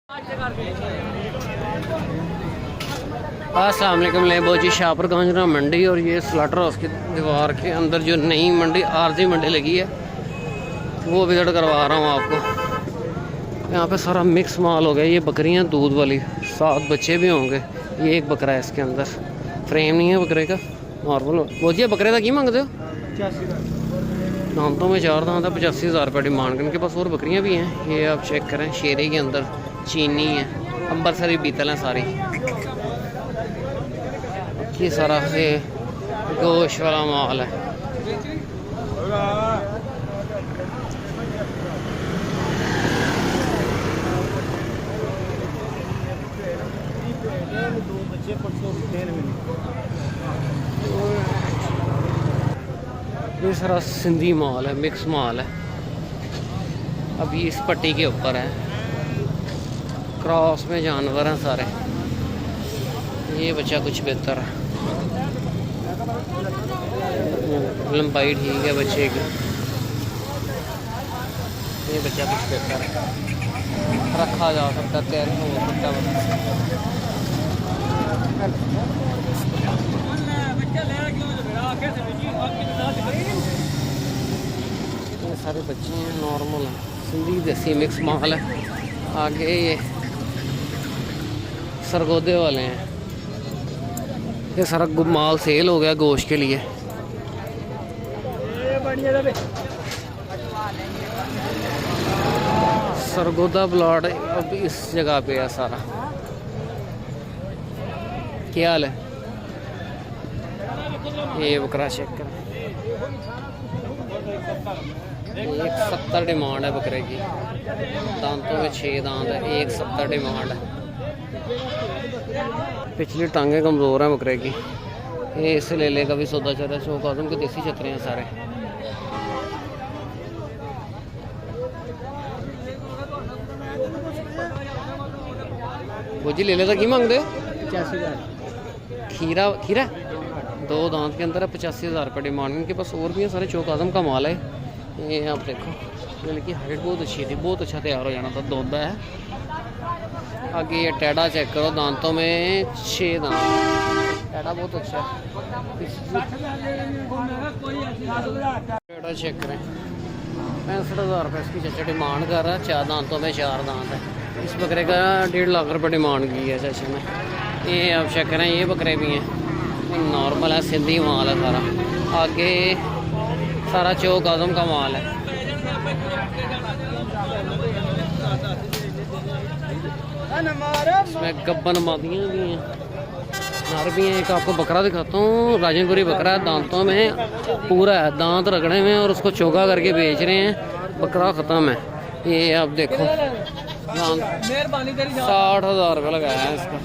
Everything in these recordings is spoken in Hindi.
अस्सलाम वालेकुम लेबो जी शाहपुर गंजना मंडी। और ये स्लाटर हाउस की दीवार के अंदर जो नई मंडी आरजी मंडी लगी है वो विजिट करवा रहा हूँ आपको। यहाँ पे सारा मिक्स माल हो गया। ये बकरियाँ दूध वाली, 7 बच्चे भी होंगे। ये एक बकरा है, इसके अंदर फ्रेम नहीं है बकरे का, नॉर्मल। वो जी बकरे का की मांगते हो? 85 दांतों में 4 दांत है, 85,000 रुपये डिमांड। इनके पास और बकरियाँ भी हैं। ये आप चेक करें, शेरे के अंदर चीनी है, अम्बरसरी बीतल है सारी। ये सारा ये गोश्त वाला माल है। ये सारा सिंधी माल है, मिक्स माल है। अभी इस पट्टी के ऊपर है, क्रॉस में जानवर हैं सारे। ये बच्चा कुछ बेहतर है, लंबाई ठीक है बच्चे की। ये बच्चा कुछ बेहतर है, रखा जा सकता, तैयार हो सकता है। ये सारे बच्चे हैं, नॉर्मल है, सिंधी देसी मिक्स माल है। आगे ये सरगोदे वाले हैं। ये सारा माल सेल हो गया गोश्त के लिए। सरगोदा प्लॉट अब इस जगह पे है सारा। क्या हाल है? ये बकरा चेक कर, 170 डिमांड है बकरे की। दांतों में 6 दांत है, 170 डिमांड है। पिछली टांगे कमज़ोर हैं बकरे की। ये इस लेले का भी सौदा चल रहा है। चौक आज़म के देसी छतरे हैं सारे। वो जी लेले का की मांगते हो? 85,000। खीरा खीरा 2 दांत के अंदर है, 85,000 रुपये डिमांड। इनके पास और भी है सारे, चौक आज़म का माल है। ये आप देखो, बल्कि हाइट बहुत अच्छी थी, बहुत अच्छा तैयार हो जाना था। दोंदा है। आगे ये टेढ़ा चेक करो, दांतों में 6 दांत, टेढ़ा बहुत अच्छा है। टेढ़ा चेक करें, 65,000 रुपये इसकी चाचा डिमांड कर रहा है। 4 दांतों में 4 दांत है। इस बकरे का 1.5 लाख रुपये डिमांड की है चाचा ने। ये आप चेक करें, ये बकरे भी हैं, नॉर्मल है, सिंधी माल है सारा। आगे सारा चौक आज़म का माल है। इसमें गब्बन मादियाँ भी हैं, नर भी हैं। एक आपको बकरा दिखाता हूँ, राजनपुरी बकरा है, दांतों में पूरा है, दांत रगड़े में, और उसको चोगा करके बेच रहे हैं। बकरा ख़त्म है। ये आप देखो, 60,000 रुपये लगाया है इसका।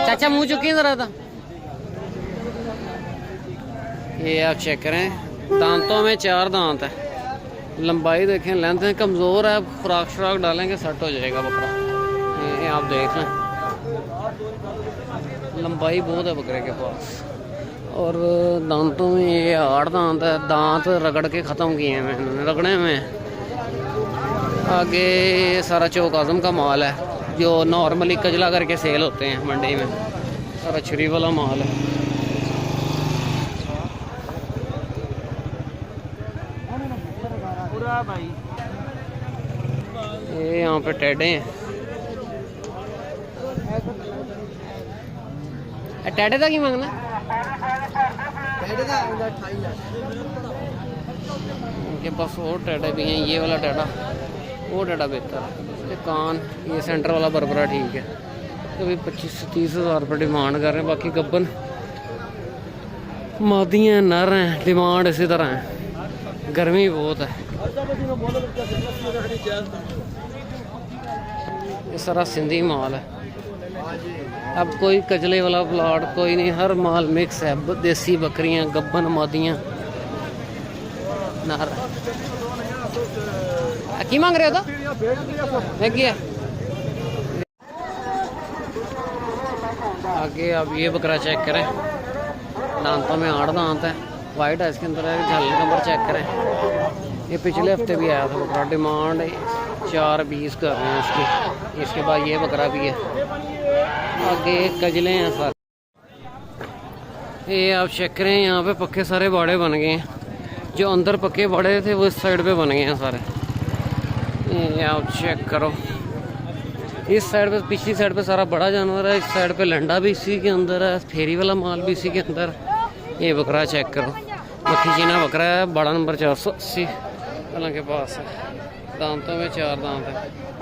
चाचा मुँह चुकी जरा था। ये आप चेक करें, दांतों में 4 दांत है, लंबाई देखें, लेंथ है, कमज़ोर है। खुराक शुराक डालेंगे सेट हो जाएगा बकरा। ये आप देख लें, लंबाई बहुत है बकरे के पास। और दांतों में ये 8 दांत है, दांत रगड़ के ख़त्म किए हैं मैंने, रगड़े में। आगे सारा चौक आज़म का माल है, जो नॉर्मली कजला करके सेल होते हैं मंडी में। सारा छुरी वाला माल है। ये यहाँ पे टेढ़े हैं। टेढ़े का की मांगना? इनके पास और टेढ़े भी हैं। ये वाला टेढ़ा, वो टेढ़ा बेहतर है। ये कान, ये सेंटर वाला बरबरा ठीक है। तो भी 25-30,000 रुपये डिमांड कर रहे हैं। बाकी गब्बन मादियाँ नर हैं, डिमांड इसी तरह है। गर्मी बहुत है। ये सारा सिंधी माल है। अब कोई कचले वाला प्लाट कोई नहीं, हर माल मिक्स है। देसी बकरियां, गब्बन मादियां। नार की मांग रहे हो तो है। आगे आप ये बकरा चेक करें, दांतों में 8 दांत है, वाइट है इसके अंदर है। झल नंबर चेक करें, ये पिछले हफ्ते भी आया था बकरा। डिमांड 420 कर रहे हैं इसकी। इसके बाद ये बकरा भी है। आगे कजले हैं सारे। ये आप चेक करें, यहाँ पे पक्के सारे बाड़े बन गए हैं। जो अंदर पक्के बाड़े थे वो इस साइड पे बन गए हैं सारे। ये आप चेक करो, इस साइड पे, पिछली साइड पे सारा बड़ा जानवर है, इस साइड पे लंडा भी इसी के अंदर है, फेरी वाला माल भी इसी के अंदर। ये बकरा चेक करो, मक्खी चीना बकरा है, बड़ा नंबर 480 वालों के पास है। दांतों में 4 दांत है।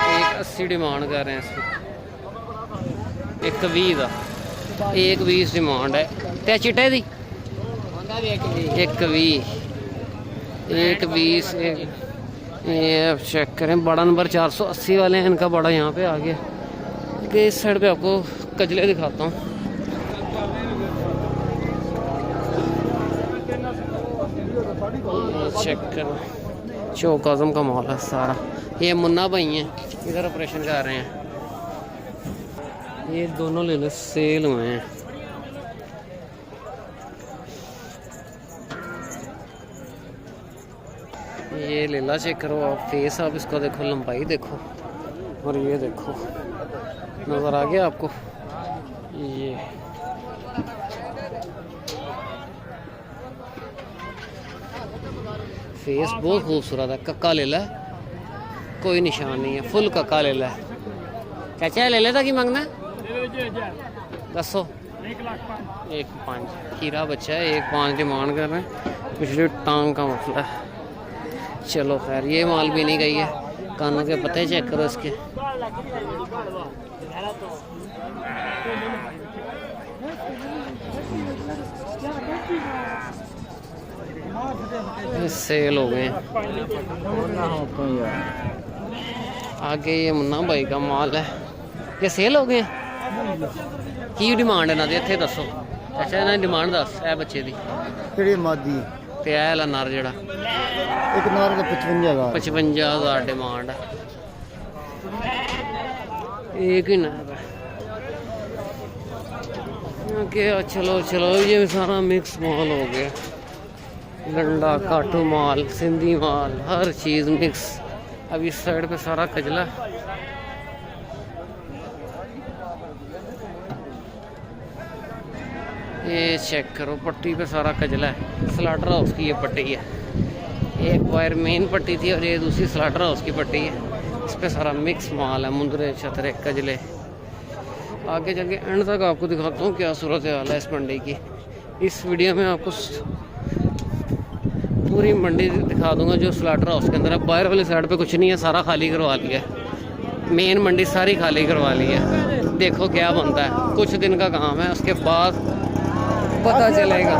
180 डिमांड कर रहे हैं इसकी। 120 का 120 डिमांड है। ते चिट्टे दी 120 ये चेक करें, बड़ा नंबर 480 वाले हैं। इनका बड़ा यहाँ पे आ गया। कि इस साइड पे आपको कजले दिखाता हूँ। चेक करो, चौक आजम का माल है सारा। ये मुन्ना भाई हैं, इधर ऑपरेशन कर रहे हैं। ये दोनों ले लो, सेल हुए हैं। ये लीला चेक करो आप, फेस आप इसको देखो, लंबाई देखो, और ये देखो, नज़र आ गया आपको। ये फेस बहुत खूबसूरत है। कक्का ले ला, कोई निशान नहीं है, फुल कक्का ले ला। चाचा ले लेता कि मांगना दसो। 1.5 खीरा बच्चा है, 1.5 डिमांड कर रहे हैं। पिछली टांग का मसला है। चलो खैर, ये माल भी नहीं गई है। कानों के पत्ते चेक करो इसके। सेल हो गए। आगे ये मुन्ना भाई का माल है, ये सेल हो गए। की डिमांड है ना दे इत्थे दसो। अच्छा इन्हां दी डिमांड दस है बच्चे दी ਕਿਹੜੀ ਮਾਦੀ ते ऐ ला नर जेड़ा ਇੱਕ ਨਾਰ ਦਾ 55000 55,000 डिमांड है। एक ही नर है। ओके चलो चलो, ये सारा मिक्स माल हो गया। डंडा, काटू माल, सिंधी माल, हर चीज़ मिक्स। अब इस साइड पे सारा कजला। ये चेक करो, पट्टी पे सारा कजला है। स्लाटर हाउस की ये पट्टी है। एक वायर मेन पट्टी थी और ये दूसरी स्लाटर हाउस की पट्टी है। इस पे सारा मिक्स माल है, मुंदरे, छतरे, कजले। आगे चल के एंड तक आपको दिखाता हूँ क्या सूरत हाल है इस मंडी की। इस वीडियो में आपको पूरी मंडी दिखा दूंगा जो स्लाटर हाउस के अंदर है। बाहर वाली साइड पे कुछ नहीं है, सारा खाली करवा लिया है। मेन मंडी सारी खाली करवा ली है। देखो क्या बनता है, कुछ दिन का काम है, उसके बाद पता चलेगा।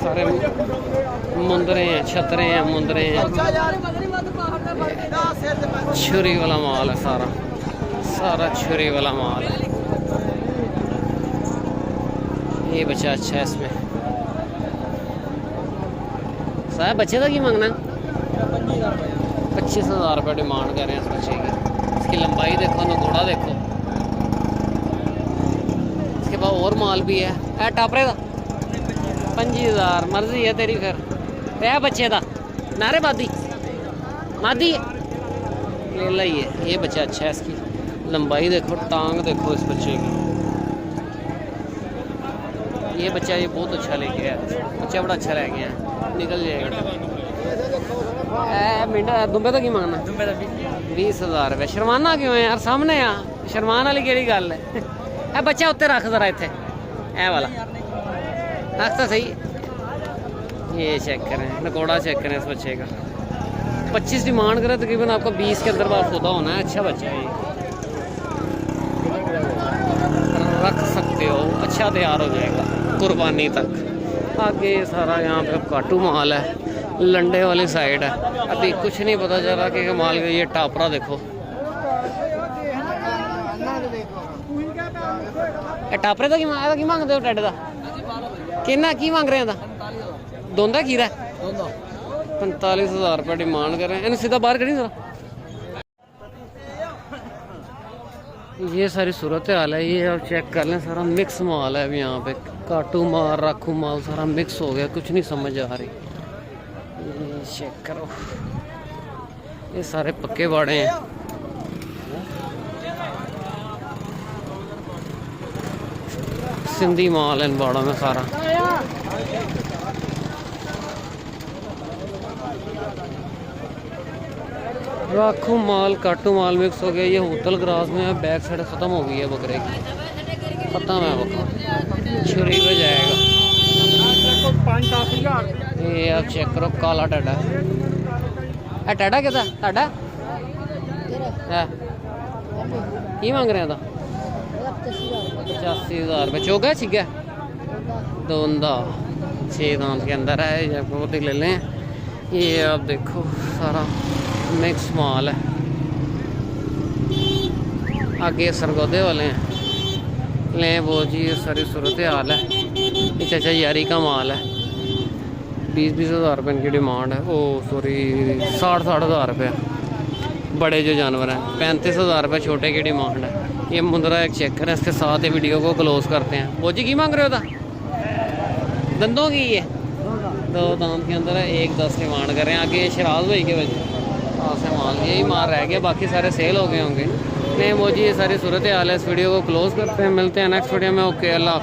सारे मुंदरे हैं, छतरे हैं, मुंदरे हैं। छुरी वाला माल है सारा, सारा छुरी वाला माल है। ये बच्चा अच्छा है इसमें। साहब बच्चे का की मांगना? 25,000 रुपये डिमांड कर रहे हैं इस बच्चे की। इसकी लंबाई देखो, नगोड़ा देखो। इसके बाद और माल भी है। टापरे का 25,000 मर्जी है तेरी। फिर है बच्चे का नारे मादी मादी ले लाई है। ये बच्चा अच्छा है, इसकी लंबाई देखो, टांग देखो इस बच्चे की। ये बच्चा ये बहुत अच्छा लेके आया, बच्चा बड़ा अच्छा रह गया, निकल जाएगा। मिंटा दुबे तो की मांगना? 20,000 रुपये। शर्माना क्यों है यार, सामने आ। शर्मान वाली केड़ी गल है? बच्चा उत्ते रख जरा इत्थे, ऐ वाला रख तो सही। ये चेक करें, नकोड़ा चेक करें इस बच्चे का। 25 डिमांड करें, तकरीबन आपको 20 के अंदर बार सौदा होना है। अच्छा बच्चा है, ये रख सकते हो, अच्छा तैयार हो जाएगा कुर्बानी तक। आगे सारा यहाँ पे काटू माल है, लंडे वाली साइड है। अभी कुछ नहीं पता चल रहा कि माल का। ये टापरा देखो, टापरे का की मांगते हो टैड का किन्ना की मांग रहे हैं दोंदा खीरा 45,000 रुपये डिमांड कर रहे हैं। इन्हें सीधा बाहर करी जरा। ये सारी सूरत हाल है। ये आप चेक कर लें, सारा मिक्स माल है अभी यहाँ पे। काटू माल राखू माल सारा मिक्स हो गया, कुछ नहीं समझ आ रही। ये चेक करो, ये सारे पक्के बाड़े हैं। सिंधी माल है इन बाड़ों में सारा। राखू माल काटू माल मिक्स हो गया। ये होटल ग्रास में है, बैक साइड ख़त्म हो गई है बकरे की, खत्म है बकरा, छुरी पे जाएगा। ये आप चेक करो, काला टाडा है। टाडा कितना टाडा है की मांग रहे हैं? 85,000 रुपये। चौका छिगा दोंदा 6 दांत के अंदर है। ये बहुत ही ले लें। ये आप देखो सारा मिक्स माल है। आगे सरगोदे वाले हैं ले वो जी। ये सारी सूरत हाल है। ये चाचा यारी का माल है। 20,000 रुपये इनकी डिमांड है। ओ सॉरी 60,000 रुपये बड़े जो जानवर हैं। 35,000 रुपये छोटे की डिमांड है। ये मुंदरा एक चेक करें। इसके साथ ही वीडियो को क्लोज करते हैं। वो जी की मांग रहे हो था? दंदों की ये 2 दांत के अंदर है। 1,10 डिमांड कर रहे हैं। आगे शराज भाई के वजह से माल यही माल रह गया, बाकी सारे सेल हो गए होंगे। नहीं वो जी ये सारी सूरत हाल है। इस वीडियो को क्लोज करते हैं, मिलते हैं नेक्स्ट वीडियो में। ओके, अल्लाह।